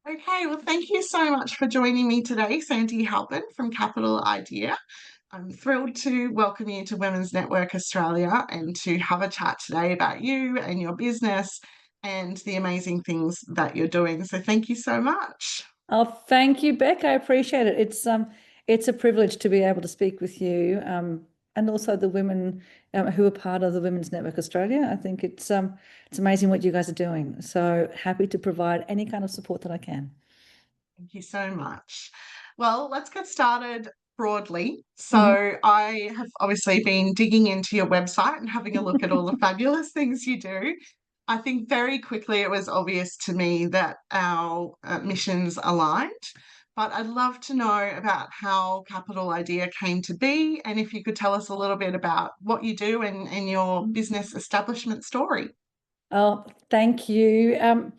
Okay, well, thank you so much for joining me today, Sandy Halpin from Capital Idea. I'm thrilled to welcome you to Women's Network Australia and to have a chat today about you and your business and the amazing things that you're doing. So, thank you so much. Oh, thank you, Beck. I appreciate it. It's a privilege to be able to speak with you, and also the women who are part of the Women's Network Australia. I think it's amazing what you guys are doing. So happy to provide any kind of support that I can. Thank you so much. Well, let's get started broadly. Mhm. So, I have obviously been digging into your website and having a look at all the fabulous things you do. I think very quickly it was obvious to me that our missions aligned, but I'd love to know about how Capital Idea came to be and if you could tell us a little bit about what you do and your business establishment story. Oh, thank you. The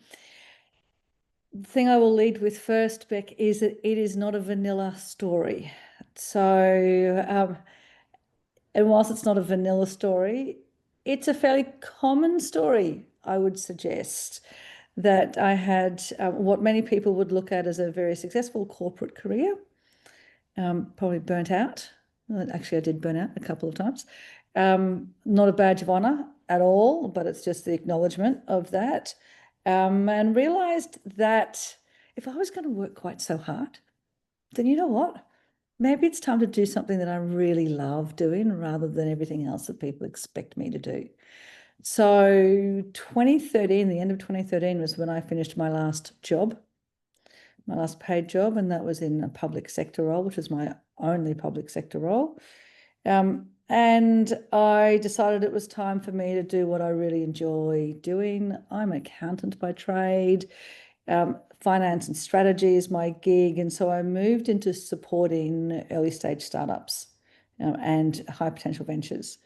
thing I will lead with first, Beck, is that it is not a vanilla story. So, and whilst it's not a vanilla story, it's a fairly common story, I would suggest. That I had what many people would look at as a very successful corporate career, probably burnt out. Well, actually, I did burn out a couple of times. Not a badge of honor at all, but it's just the acknowledgement of that. And realized that if I was going to work quite so hard, then you know what? Maybe it's time to do something that I really love doing rather than everything else that people expect me to do. So 2013, the end of 2013 was when I finished my last job, my last paid job, and that was in a public sector role, which was my only public sector role. And I decided it was time for me to do what I really enjoy doing. I'm an accountant by trade. Finance and strategy is my gig. And so I moved into supporting early stage startups and high potential ventures.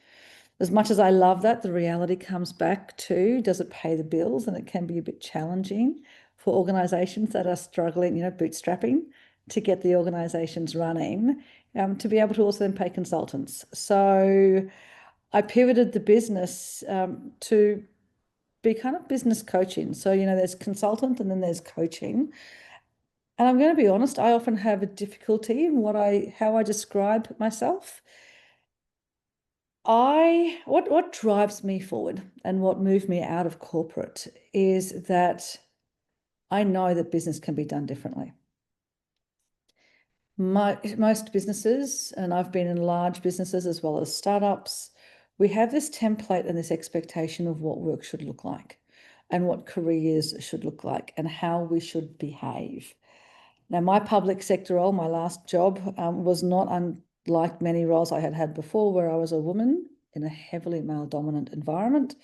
As much as I love that, the reality comes back to, does it pay the bills? And it can be a bit challenging for organizations that are struggling, bootstrapping to get the organizations running, to be able to also then pay consultants. So I pivoted the business to be kind of business coaching. So, there's consultant and then there's coaching. And I'm going to be honest, I often have a difficulty in how I describe myself. What drives me forward and what moved me out of corporate is that I know that business can be done differently. Most businesses, and I've been in large businesses as well as startups, we have this template and this expectation of what work should look like and what careers should look like and how we should behave. Now, my public sector role, my last job, was not unlike many roles I had had before, where I was a woman in a heavily male-dominant environment.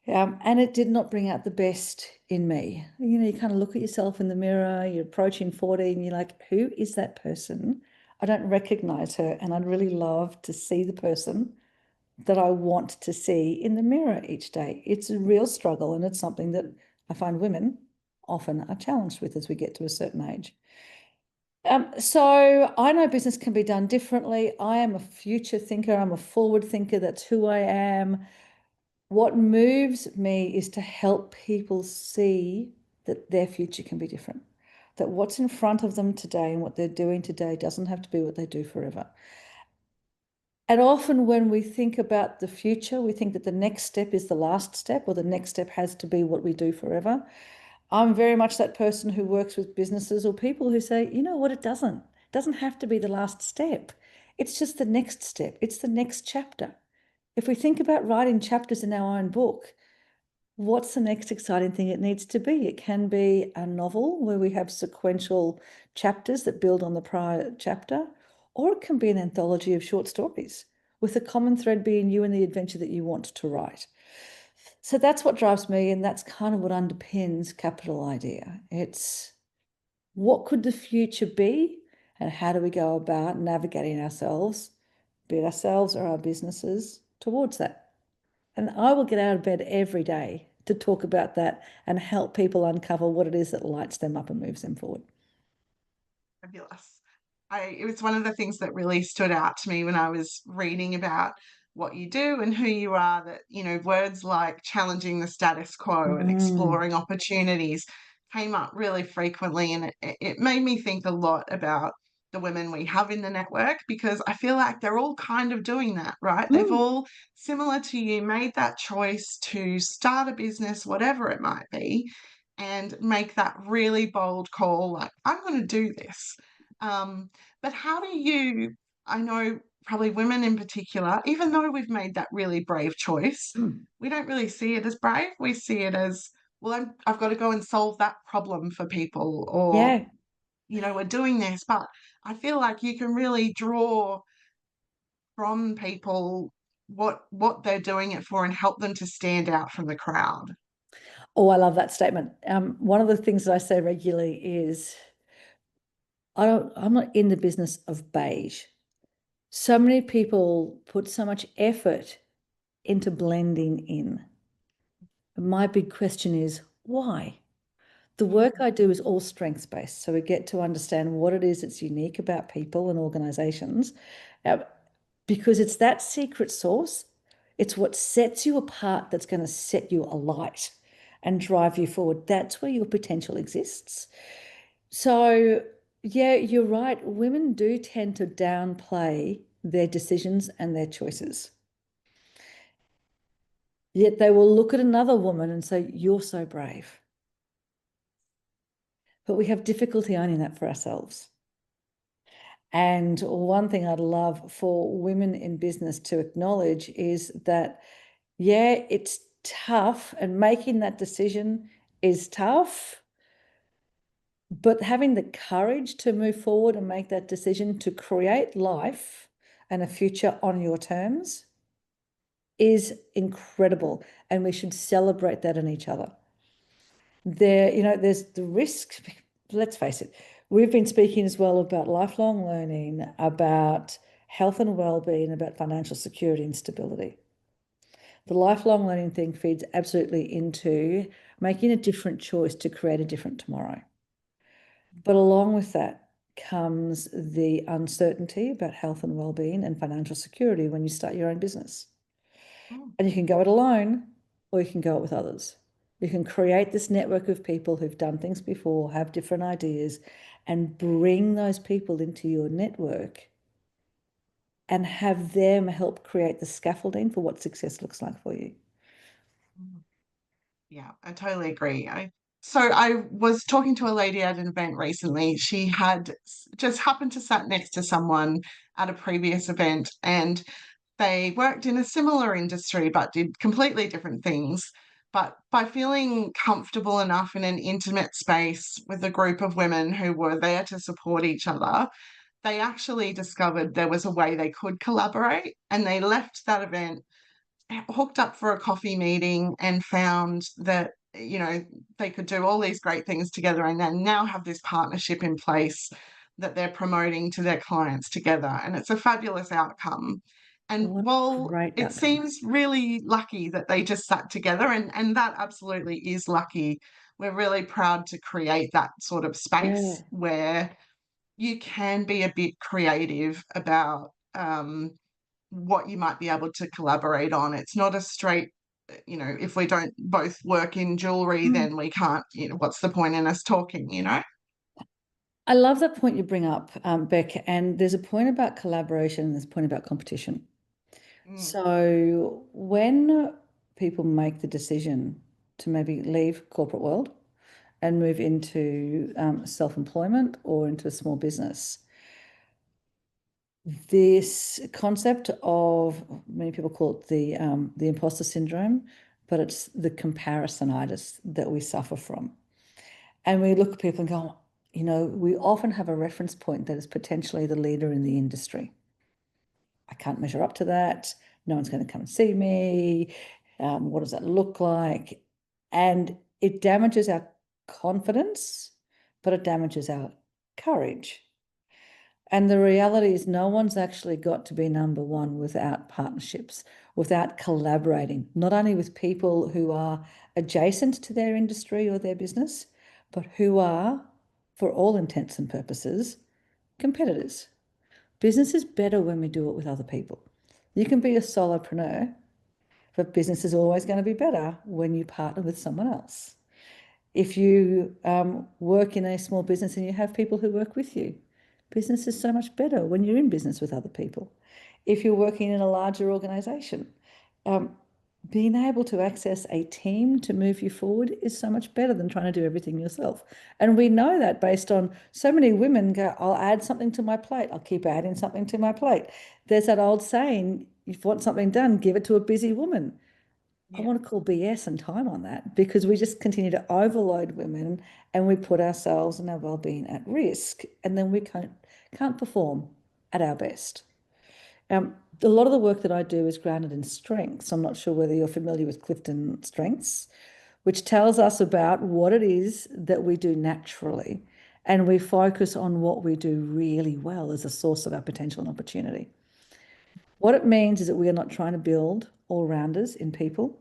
And it did not bring out the best in me. You kind of look at yourself in the mirror, you're approaching 40, and you're like, who is that person? I don't recognize her. And I'd really love to see the person that I want to see in the mirror each day. It's a real struggle, and it's something that I find women often are challenged with as we get to a certain age. So I know business can be done differently. I am a future thinker. I'm a forward thinker. That's who I am. What moves me is to help people see that their future can be different, that what's in front of them today and what they're doing today doesn't have to be what they do forever. And often when we think about the future, we think that the next step is the last step, or the next step has to be what we do forever. I'm very much that person who works with businesses or people who say, you know what, it doesn't. It doesn't have to be the last step. It's just the next step. It's the next chapter. If we think about writing chapters in our own book, what's the next exciting thing it needs to be? It can be a novel where we have sequential chapters that build on the prior chapter, or it can be an anthology of short stories with the common thread being you and the adventure that you want to write. So that's what drives me, and that's kind of what underpins Capital Idea. It's what could the future be, and how do we go about navigating ourselves, be it ourselves or our businesses, towards that. And I will get out of bed every day to talk about that and help people uncover what it is that lights them up and moves them forward. Fabulous. It was one of the things that really stood out to me when I was reading about what you do and who you are, that, words like challenging the status quo and Mm, exploring opportunities came up really frequently, and it made me think a lot about the women we have in the network, because I feel like they're all kind of doing that, right? They've Mm. all, similar to you, made that choice to start a business, whatever it might be, and make that really bold call, like, I'm going to do this. Um, but how do you, I know probably women in particular, even though we've made that really brave choice, Mm. we don't really see it as brave. We see it as, well, I've got to go and solve that problem for people, or, Yeah. we're doing this. But I feel like you can really draw from people what they're doing it for and help them to stand out from the crowd. Oh, I love that statement. One of the things that I say regularly is I'm not in the business of beige. So many people put so much effort into blending in. My big question is why? The work Mm, I do is all strengths based. So we get to understand what it is that's unique about people and organizations, uh, because it's that secret sauce. It's what sets you apart that's going to set you alight and drive you forward. That's where your potential exists. So, yeah, you're right. Women do tend to downplay their decisions and their choices. Yet they will look at another woman and say, "You're so brave." But we have difficulty owning that for ourselves. And one thing I'd love for women in business to acknowledge is that, yeah, it's tough, and making that decision is tough, but having the courage to move forward and make that decision to create life and a future on your terms is incredible. And we should celebrate that in each other. There's the risk. Let's face it, we've been speaking as well about lifelong learning, about health and well-being, about financial security and stability. The lifelong learning thing feeds absolutely into making a different choice to create a different tomorrow. But along with that comes the uncertainty about health and well-being and financial security when you start your own business. mm, And you can go it alone, or you can go it with others. You can create this network of people who've done things before, have different ideas, and bring those people into your network and have them help create the scaffolding for what success looks like for you. mm. Yeah, I totally agree. I was talking to a lady at an event recently. She had just happened to sat next to someone at a previous event, and they worked in a similar industry but did completely different things. But by feeling comfortable enough in an intimate space with a group of women who were there to support each other, they actually discovered there was a way they could collaborate, and they left that event hooked up for a coffee meeting and found that they could do all these great things together, and then now have this partnership in place that they're promoting to their clients together, and it's a fabulous outcome. And What a while great it outcome. seems really lucky that they just sat together, and that absolutely is lucky, we're really proud to create that sort of space Yeah. where you can be a bit creative about what you might be able to collaborate on. It's not a straight, if we don't both work in jewelry, Mm. then we can't, what's the point in us talking? I love that point you bring up, Beck. And there's a point about collaboration and there's a point about competition. Mm, So when people make the decision to maybe leave corporate world and move into self-employment or into a small business, this concept of, many people call it the imposter syndrome, but it's the comparisonitis that we suffer from. And we look at people and go, we often have a reference point that is potentially the leader in the industry. I can't measure up to that. No one's going to come and see me. What does that look like? And it damages our confidence, but it damages our courage. And the reality is, no one's actually got to be number one without partnerships, without collaborating, not only with people who are adjacent to their industry or their business, but who are, for all intents and purposes, competitors. Business is better when we do it with other people. You can be a solopreneur, but business is always going to be better when you partner with someone else. If you work in a small business and you have people who work with you, business is so much better when you're in business with other people. If you're working in a larger organization, um, being able to access a team to move you forward is so much better than trying to do everything yourself. And we know that based on so many women go, I'll add something to my plate. I'll keep adding something to my plate. There's that old saying, if you want something done, give it to a busy woman. I Yeah. want to call BS and time on that because we just continue to overload women and we put ourselves and our well-being at risk, and then we can't perform at our best. A lot of the work that I do is grounded in strengths. I'm not sure whether you're familiar with Clifton Strengths, which tells us about what it is that we do naturally, and we focus on what we do really well as a source of our potential and opportunity. What it means is that we are not trying to build all-rounders in people.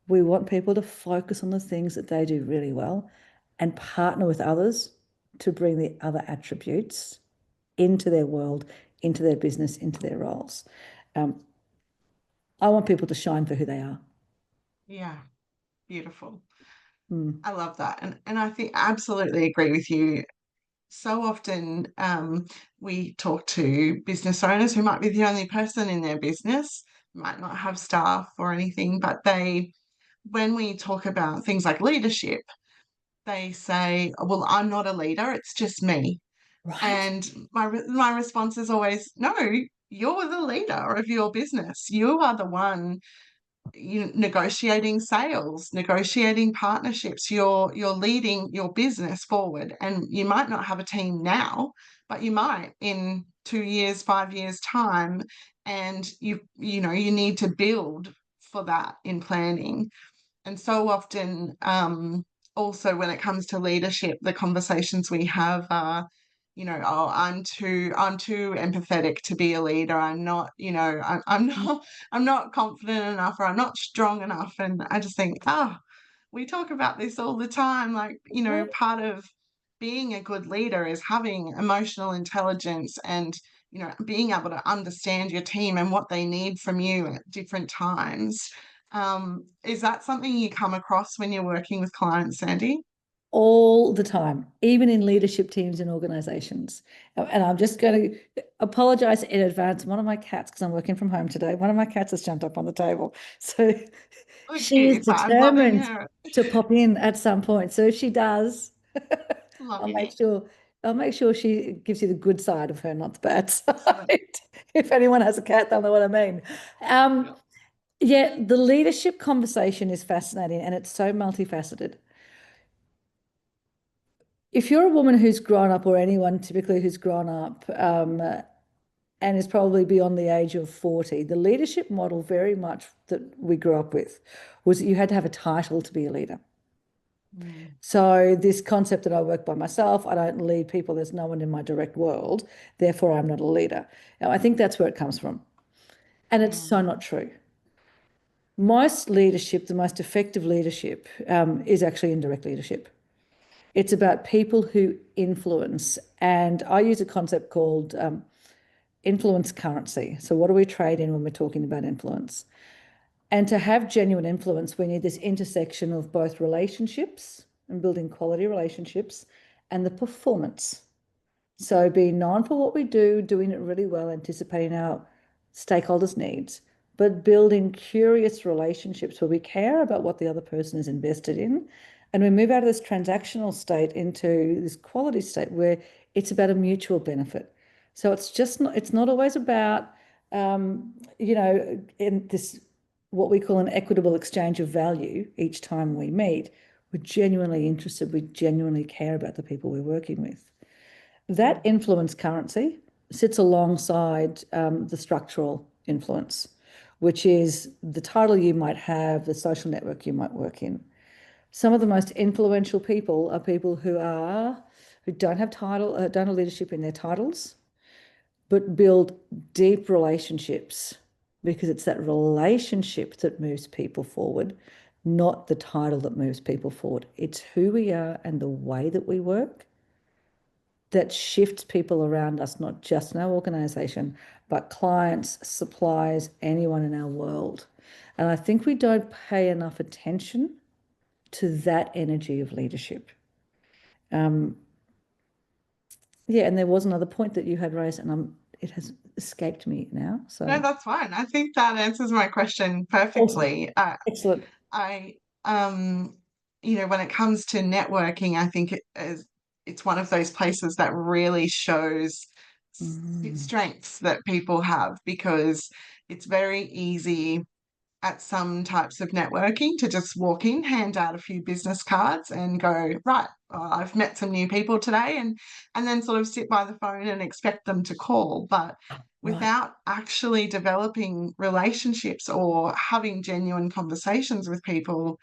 We want people to focus on the things that they do really well and partner with others to bring the other attributes into their world, into their business, into their roles. Um, I want people to shine for who they are. Yeah. Beautiful. Mm. I love that. And I think I absolutely agree with you. So often we talk to business owners who might be the only person in their business, might not have staff or anything, but when we talk about things like leadership, they say, well, I'm not a leader, it's just me. Right? And my response is always, no, you're the leader of your business. You are the one negotiating sales, negotiating partnerships. You're leading your business forward, and you might not have a team now, but you might in 2 years, 5 years time, and you need to build for that in planning. And so often, also when it comes to leadership, the conversations we have are, oh, I'm too empathetic to be a leader. I'm not, I'm not, I'm not confident enough, or I'm not strong enough. And I just think, we talk about this all the time. Like, Right. part of being a good leader is having emotional intelligence and, being able to understand your team and what they need from you at different times. Is that something you come across when you're working with clients, Sandy? All the time, even in leadership teams and organizations. And I'm just going to apologize in advance. One of my cats, because I'm working from home today, one of my cats has jumped up on the table. So Oh, she is cute, but I'm loving determined her, to pop in at some point. So if she does, I'll loving make it. sure I'll make sure she gives you the good side of her, not the bad Excellent. side. If anyone has a cat, they'll know what I mean. Yeah. Yeah, the leadership conversation is fascinating and it's so multifaceted. If you're a woman who's grown up, or anyone typically who's grown up and is probably beyond the age of 40, the leadership model very much that we grew up with was that you had to have a title to be a leader. Mm, So this concept that I work by myself, I don't lead people, there's no one in my direct world, therefore I'm not a leader. Now, I think that's where it comes from. And it's mm, so not true. Most leadership, the most effective leadership, is actually indirect leadership. It's about people who influence. And I use a concept called influence currency. So, what do we trade in when we're talking about influence? And to have genuine influence, we need this intersection of both relationships and building quality relationships and the performance. So being known for what we do, doing it really well, anticipating our stakeholders' needs, but building curious relationships where we care about what the other person is invested in. And we move out of this transactional state into this quality state where it's about a mutual benefit. So it's not always about, in this, what we call an equitable exchange of value each time we meet. We're genuinely interested, we genuinely care about the people we're working with. That mm, influence currency sits alongside the structural influence, which is the title you might have, the social network you might work in. Some of the most influential people are people who don't have don't have leadership in their titles, but build deep relationships because it's that relationship that moves people forward, not the title that moves people forward. It's who we are and the way that we work that shifts people around us, not just in our organization, but clients, suppliers, anyone in our world. And I think we don't pay enough attention to that energy of leadership. Yeah, and there was another point that you had raised, and it has escaped me now. No, So that's fine. I think that answers my question awesome, perfectly. excellent. I, when it comes to networking, I think it's one of those places that really shows strengths that people have, because it's very easy at some types of networking to just walk in, hand out a few business cards and go, right, I've met some new people today, and then sort of sit by the phone and expect them to call. But Right, without actually developing relationships or having genuine conversations with people,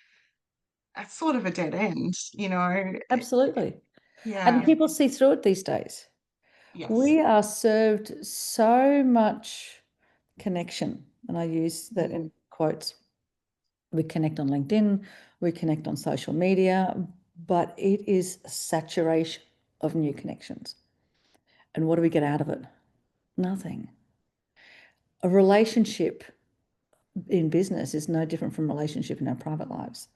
that's sort of a dead end. absolutely. And Yeah. people see through it these days. Yes. We are served so much connection, and I use that in quotes. We connect on LinkedIn, we connect on social media, but it is a saturation of new connections. And what do we get out of it? Nothing. A relationship in business is no different from a relationship in our private lives.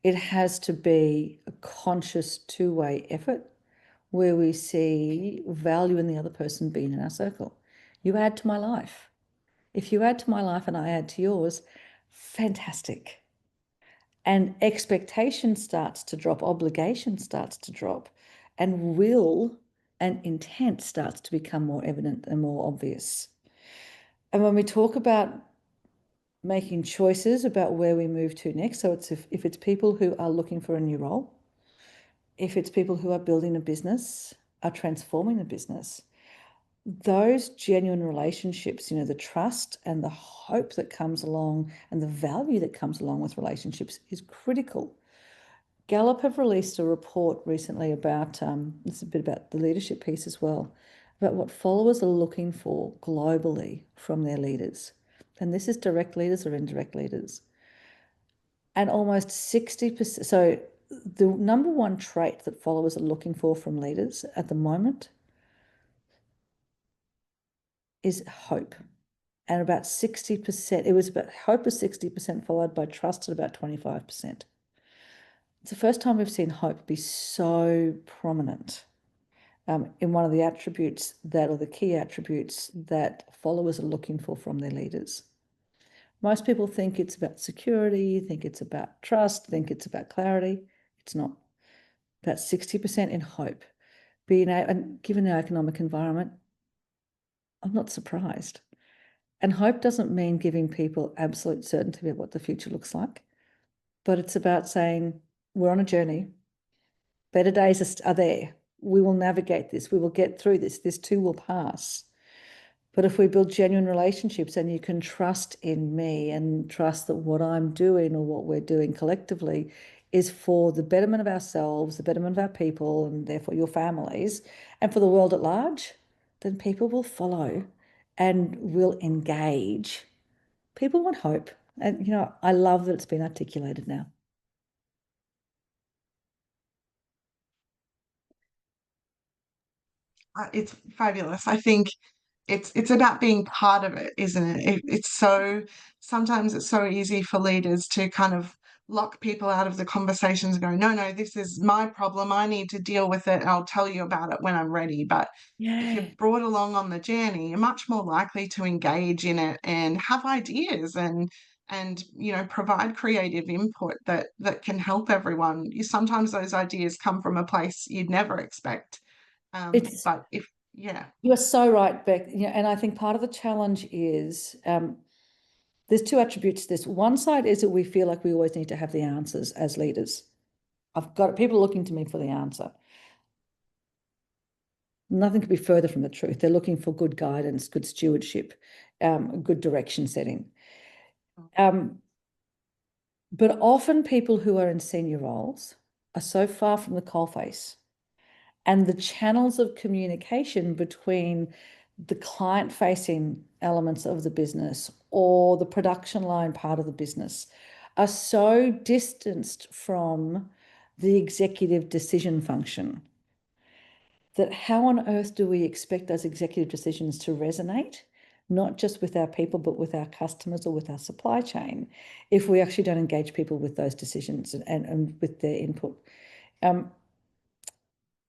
It has to be a conscious two-way effort where we see value in the other person being in our circle. You add to my life. If you add to my life and I add to yours, fantastic. And expectation starts to drop, obligation starts to drop, and will and intent starts to become more evident and more obvious. And when we talk about making choices about where we move to next, so if it's people who are looking for a new role, if it's people who are building a business, are transforming a business, those genuine relationships, the trust and the hope that comes along and the value that comes along with relationships is critical. Gallup have released a report recently about, it's a bit about the leadership piece as well, about what followers are looking for globally from their leaders. And this is direct leaders or indirect leaders. And almost 60%, so the number one trait that followers are looking for from leaders at the moment is hope. And about 60%, it was about hope was 60%, followed by trust at about 25%. It's the first time we've seen hope be so prominent in one of the attributes or the key attributes that followers are looking for from their leaders. Most people think it's about security, think it's about trust, think it's about clarity. It's not. About 60% in hope. And given our economic environment, I'm not surprised. And hope doesn't mean giving people absolute certainty about what the future looks like, but it's about saying, we're on a journey. Better days are there. We will navigate this. We will get through this. This too will pass. But if we build genuine relationships and you can trust in me and trust that what I'm doing or what we're doing collectively is for the betterment of ourselves, the betterment of our people, and therefore your families, and for the world at large, then people will follow and will engage. People want hope. And, I love that it's been articulated now. It's fabulous. I think it's about being part of it, isn't it? It's so sometimes it's so easy for leaders to kind of lock people out of the conversations and go, no, no, this is my problem. I need to deal with it. I'll tell you about it when I'm ready. But if you're Yeah. brought along on the journey, you're much more likely to engage in it and have ideas and provide creative input that can help everyone. Sometimes those ideas come from a place you'd never expect. It's But if yeah. You are so right, Beck. And I think part of the challenge is there's two attributes to this. One side is that we feel like we always need to have the answers as leaders. I've got people looking to me for the answer. Nothing could be further from the truth. They're looking for good guidance, good stewardship, good direction setting. But often people who are in senior roles are so far from the coalface, and the channels of communication between the client-facing elements of the business or the production line part of the business are so distanced from the executive decision function that how on earth do we expect those executive decisions to resonate not just with our people, but with our customers or with our supply chain, if we actually don't engage people with those decisions and with their input. I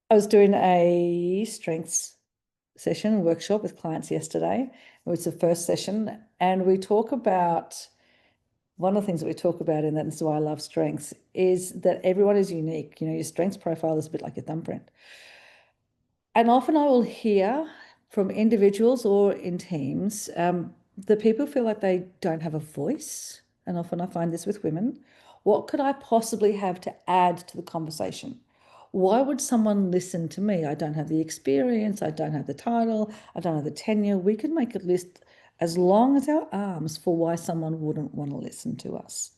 was doing a strengths session, workshop with clients yesterday. It was the first session, and we talk about, one of the things that we talk about, and that's why I love strengths, is that everyone is unique. You know, your strengths profile is a bit like your thumbprint. And often I will hear from individuals or in teams, the people feel like they don't have a voice. And often I find this with women. What could I possibly have to add to the conversation? Why would someone listen to me? I don't have the experience. I don't have the title. I don't have the tenure. We could make a list as long as our arms for why someone wouldn't want to listen to us.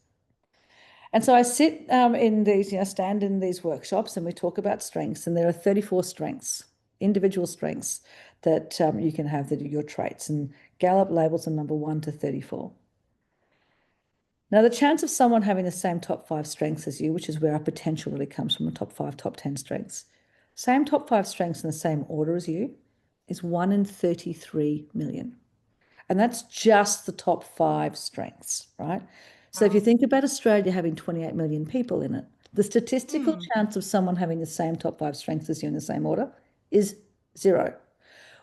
And so I sit in these, stand in these workshops and we talk about strengths, and there are 34 strengths, individual strengths that you can have that are your traits, and Gallup labels them number 1 to 34. Now, the chance of someone having the same top 5 strengths as you, which is where our potential really comes from, the top 5, top 10 strengths, same top 5 strengths in the same order as you, is 1 in 33 million. And that's just the top 5 strengths, right? So if you think about Australia having 28 million people in it, the statistical chance of someone having the same top 5 strengths as you in the same order is 0,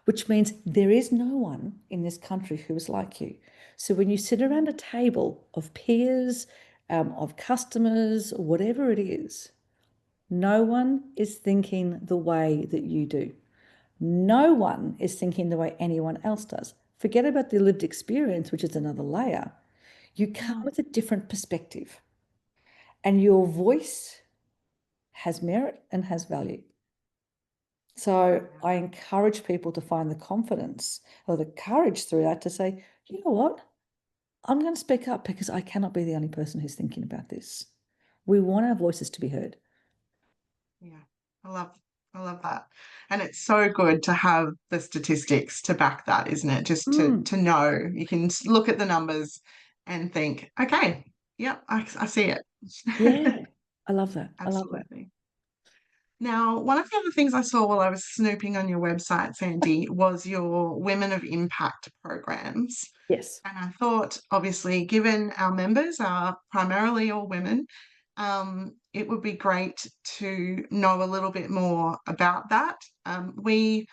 which means there is no one in this country who is like you. So when you sit around a table of peers, of customers, whatever it is, no one is thinking the way that you do. No one is thinking the way anyone else does. Forget about the lived experience, which is another layer. You come with a different perspective, and your voice has merit and has value. So I encourage people to find the confidence or the courage through that to say, you know what? I'm going to speak up because I cannot be the only person who's thinking about this. We want our voices to be heard. Yeah, I love that. And it's so good to have the statistics to back that, isn't it? Just to know you can look at the numbers and think, okay, yep, I see it. Yeah, I love that. I love that. Absolutely. Now, one of the other things I saw while I was snooping on your website, Sandy, was your Women of Impact programs. Yes. And I thought, obviously, given our members are primarily all women, it would be great to know a little bit more about that. We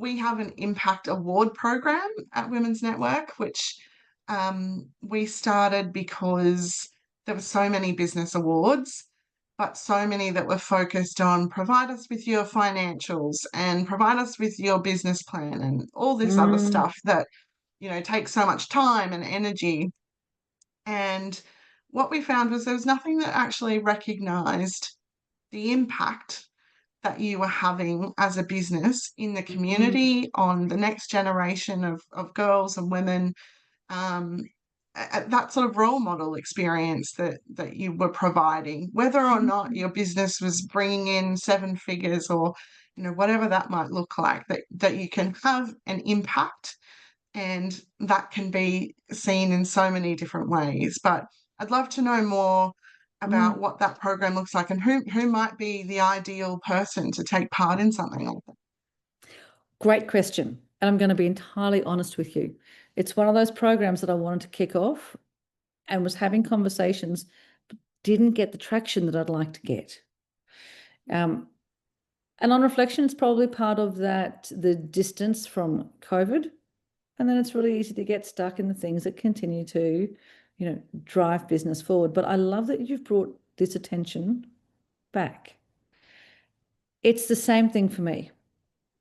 have an impact award program at Women's Network, which we started because there were so many business awards, but so many that were focused on provide us with your financials and provide us with your business plan and all this other stuff that, takes so much time and energy. And what we found was there was nothing that actually recognized the impact that you were having as a business in the community on the next generation of girls and women, that sort of role model experience that you were providing, whether or not your business was bringing in 7 figures or whatever that might look like, that you can have an impact, and that can be seen in so many different ways. But I'd love to know more about what that program looks like and who might be the ideal person to take part in something like that. Great question. And I'm going to be entirely honest with you. It's one of those programs that I wanted to kick off and was having conversations, but didn't get the traction that I'd like to get. And on reflection, it's probably part of that, the distance from COVID. And then it's really easy to get stuck in the things that continue to, drive business forward. But I love that you've brought this attention back. It's the same thing for me.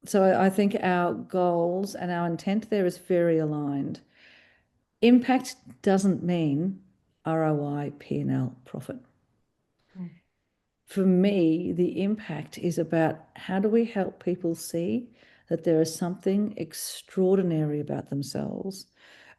So I think our goals and our intent there is very aligned. Impact doesn't mean ROI, P&L, profit. For me, the impact is about how do we help people see that there is something extraordinary about themselves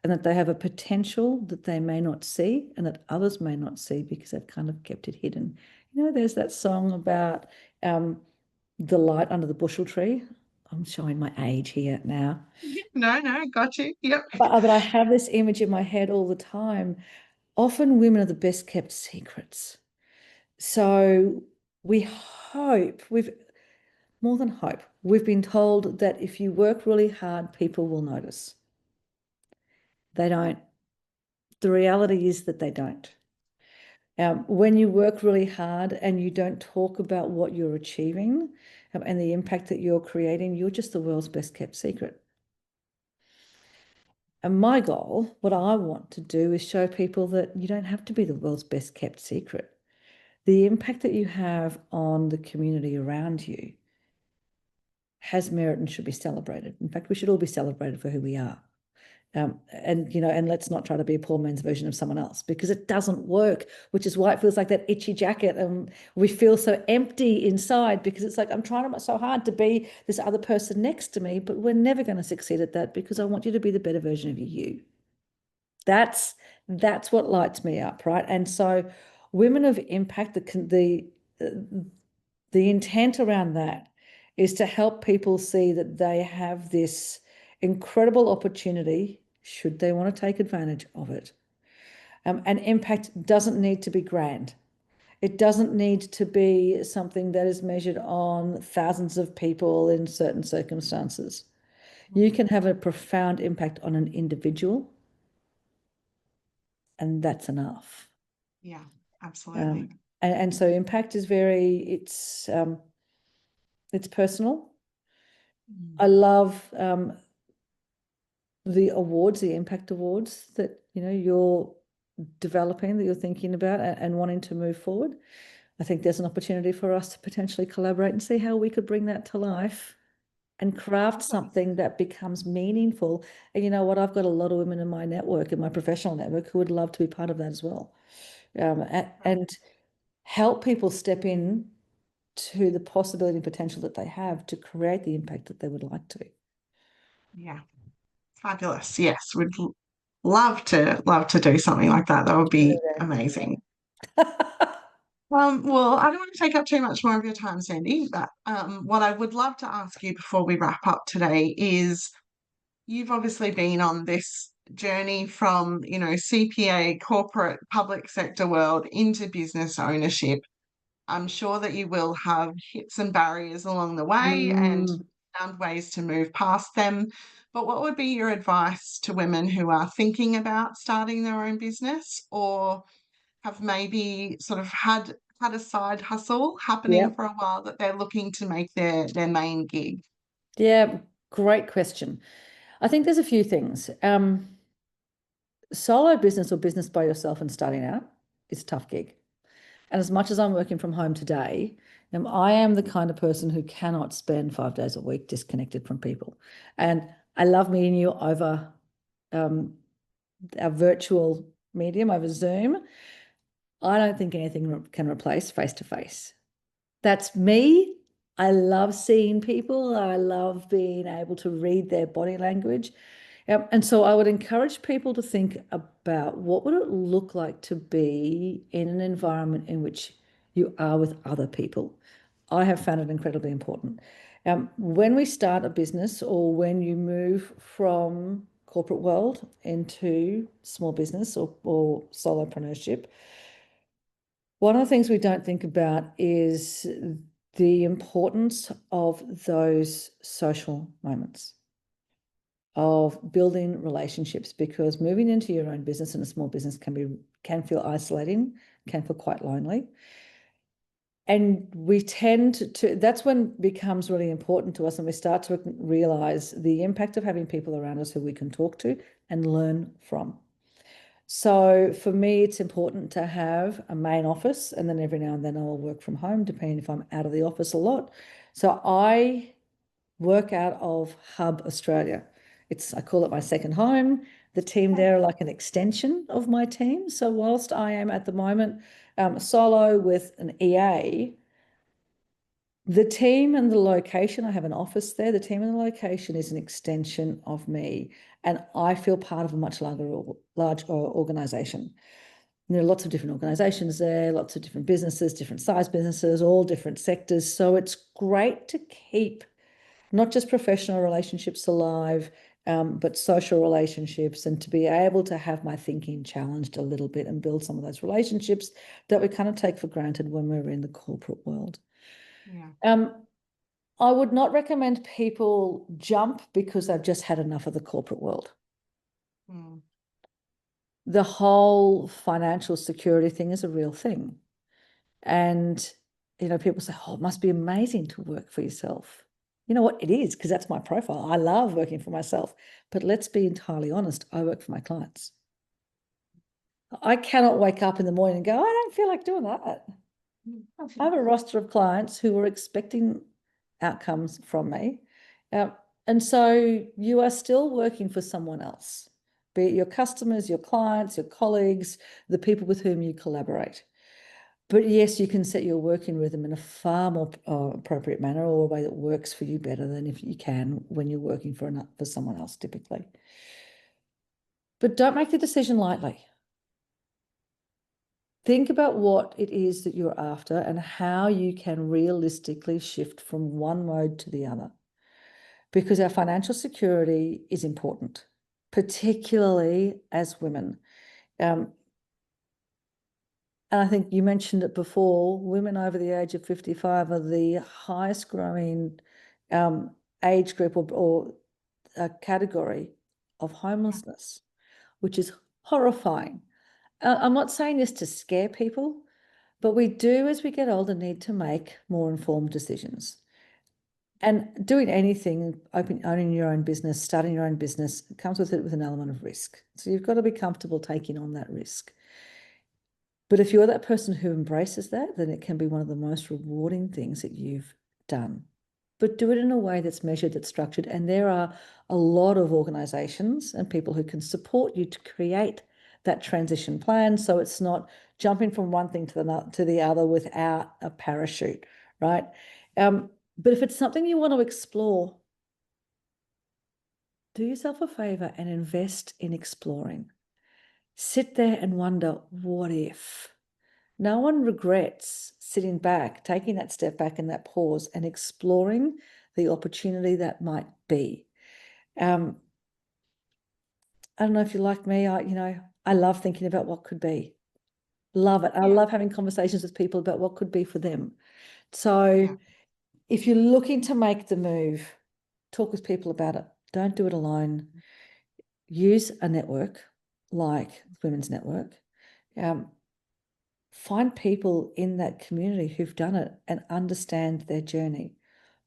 and that they have a potential that they may not see and that others may not see because they've kind of kept it hidden. There's that song about the light under the bushel tree. I'm showing my age here now. No, got you. Yep. But I have this image in my head all the time. Often women are the best kept secrets. So we've more than hope, we've been told that if you work really hard, people will notice. They don't. The reality is that they don't. When you work really hard and you don't talk about what you're achieving and the impact that you're creating, you're just the world's best kept secret. And my goal, what I want to do is show people that you don't have to be the world's best kept secret. The impact that you have on the community around you has merit and should be celebrated. In fact, we should all be celebrated for who we are. And let's not try to be a poor man's version of someone else, because it doesn't work, which is why it feels like that itchy jacket, and we feel so empty inside, because it's like, I'm trying so hard to be this other person next to me, but we're never going to succeed at that, because I want you to be the better version of you. That's what lights me up, right? And so women of impact, the intent around that is to help people see that they have this incredible opportunity, should they want to take advantage of it. And impact doesn't need to be grand. It doesn't need to be something that is measured on thousands of people in certain circumstances. You can have a profound impact on an individual, and that's enough. Yeah, absolutely. And so impact is it's personal. I love the awards, the impact awards that you're developing, that you're thinking about and wanting to move forward. I think there's an opportunity for us to potentially collaborate and see how we could bring that to life and craft something that becomes meaningful. And you know what? I've got a lot of women in my network, in my professional network, who would love to be part of that as well. And help people step in to the possibility and potential that they have to create the impact that they would like to. Yeah, fabulous. Yes, we'd love to do something like that. That would be amazing. Well, I don't want to take up too much more of your time, Sandy, but what I would love to ask you before we wrap up today is, you've obviously been on this journey from, CPA, corporate, public sector world into business ownership. I'm sure that you will have hits and barriers along the way and found ways to move past them. But what would be your advice to women who are thinking about starting their own business, or have maybe sort of had a side hustle happening for a while that they're looking to make their main gig? Yeah, great question. I think there's a few things. Solo business or business by yourself and starting out is a tough gig. And as much as I'm working from home today, I am the kind of person who cannot spend 5 days a week disconnected from people. And I love meeting you over our virtual medium, over Zoom. I don't think anything can replace face-to-face. That's me. I love seeing people. I love being able to read their body language. And so I would encourage people to think about, what would it look like to be in an environment in which you are with other people. I have found it incredibly important. When we start a business, or when you move from corporate world into small business or solopreneurship, one of the things we don't think about is the importance of those social moments, of building relationships, because moving into your own business and a small business can feel isolating, can feel quite lonely. And we tend to, that's when it becomes really important to us, and we start to realize the impact of having people around us who we can talk to and learn from. So for me, it's important to have a main office, and then every now and then I'll work from home, depending if I'm out of the office a lot. So I work out of Hub Australia. I call it my second home. The team there are like an extension of my team. So whilst I am at the moment solo with an EA, the team and the location, I have an office there, the team and the location is an extension of me. And I feel part of a much larger organization. And there are lots of different organizations there, lots of different businesses, different size businesses, all different sectors. So it's great to keep not just professional relationships alive, but social relationships, and to be able to have my thinking challenged a little bit and build some of those relationships that we kind of take for granted when we're in the corporate world. Yeah. I would not recommend people jump because they've just had enough of the corporate world. the whole financial security thing is a real thing. And, people say, oh, it must be amazing to work for yourself. You know what? It is, because that's my profile. I love working for myself. But let's be entirely honest, I work for my clients. I cannot wake up in the morning and go, I don't feel like doing that. I have a roster of clients who are expecting outcomes from me. And so you are still working for someone else, be it your customers, your clients, your colleagues, the people with whom you collaborate. But yes, you can set your working rhythm in a far more appropriate manner, or a way that works for you better than if you can when you're working for someone else, typically. But don't make the decision lightly. Think about what it is that you're after and how you can realistically shift from one mode to the other. Because our financial security is important, particularly as women. And I think you mentioned it before, women over the age of 55 are the highest growing age group or category of homelessness, which is horrifying. I'm not saying this to scare people, but we do, as we get older, need to make more informed decisions. And doing anything, owning your own business, starting your own business, comes with it with an element of risk. So you've got to be comfortable taking on that risk. But if you're that person who embraces that, then it can be one of the most rewarding things that you've done. But do it in a way that's measured, that's structured. And there are a lot of organizations and people who can support you to create that transition plan. So it's not jumping from one thing to the other without a parachute, right? But if it's something you want to explore, do yourself a favor and invest in exploring. Sit there and wonder, what if? No one regrets sitting back, taking that step back and that pause and exploring the opportunity that might be. I don't know if you're like me, I love thinking about what could be. Love it. I love having conversations with people about what could be for them. So if you're looking to make the move, talk with people about it. Don't do it alone. Use a network like Women's Network. Find people in that community who've done it and understand their journey,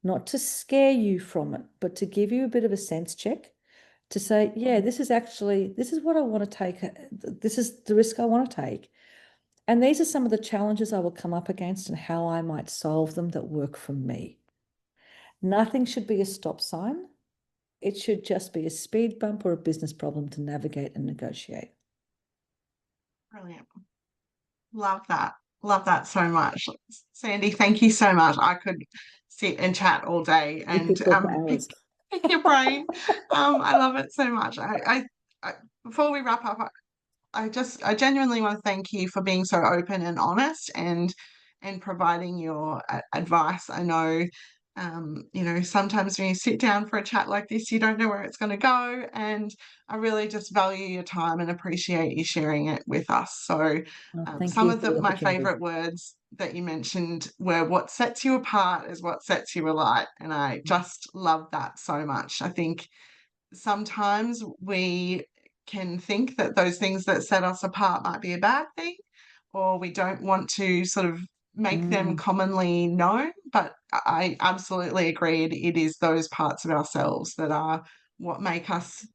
not to scare you from it, but to give you a bit of a sense check to say, yeah, this is what I want to take. This is the risk I want to take. And these are some of the challenges I will come up against and how I might solve them that work for me. Nothing should be a stop sign. It should just be a speed bump or a business problem to navigate and negotiate. Brilliant. Love that. Love that so much. Sandy, thank you so much. I could sit and chat all day We and could talk for hours. pick your brain. I love it so much. Before we wrap up, I genuinely want to thank you for being so open and honest and providing your advice. I know, sometimes when you sit down for a chat like this, you don't know where it's going to go, and I really just value your time and appreciate you sharing it with us. So, Thank some you of for the my opportunity. favorite words that you mentioned were, what sets you apart is what sets you alight, and I just love that so much. I think sometimes we can think that those things that set us apart might be a bad thing, or we don't want to sort of make them Mm, commonly known. But I absolutely agree. It is those parts of ourselves that are what make us,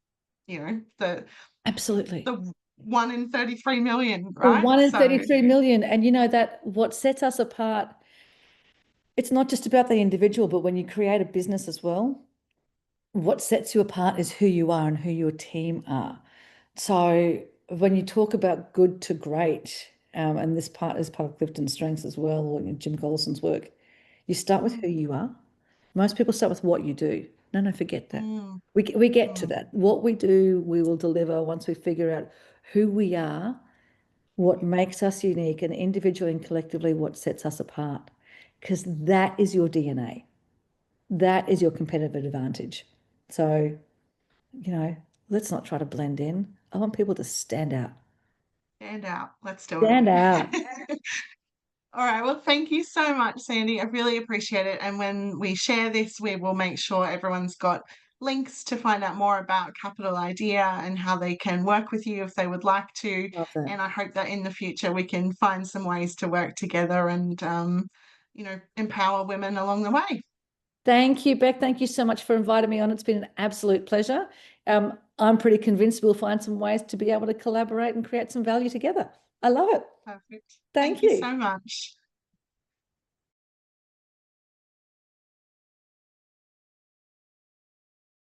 absolutely. the 1 in 33 million, The right? 1 in 33 million. And that what sets us apart, it's not just about the individual, but when you create a business as well, what sets you apart is who you are and who your team are. So when you talk about good to great, and this part is part of Clifton's strengths as well, or Jim Collison's work, you start with who you are. Most people start with what you do. No, no, forget that. Mm, We get to mm, that. What we do, we will deliver once we figure out who we are, what makes us unique, and individually and collectively what sets us apart. Because that is your DNA. That is your competitive advantage. So, let's not try to blend in. I want people to stand out. stand out. Let's do Stand out. it. All right. Well, thank you so much, Sandy. I really appreciate it. And when we share this, we will make sure everyone's got links to find out more about Capital Idea and how they can work with you if they would like to. Love that. And I hope that in the future we can find some ways to work together and, empower women along the way. Thank you, Beck. Thank you so much for inviting me on. It's been an absolute pleasure. I'm pretty convinced we'll find some ways to be able to collaborate and create some value together. I love it. Perfect. Thank Thank you you. so much.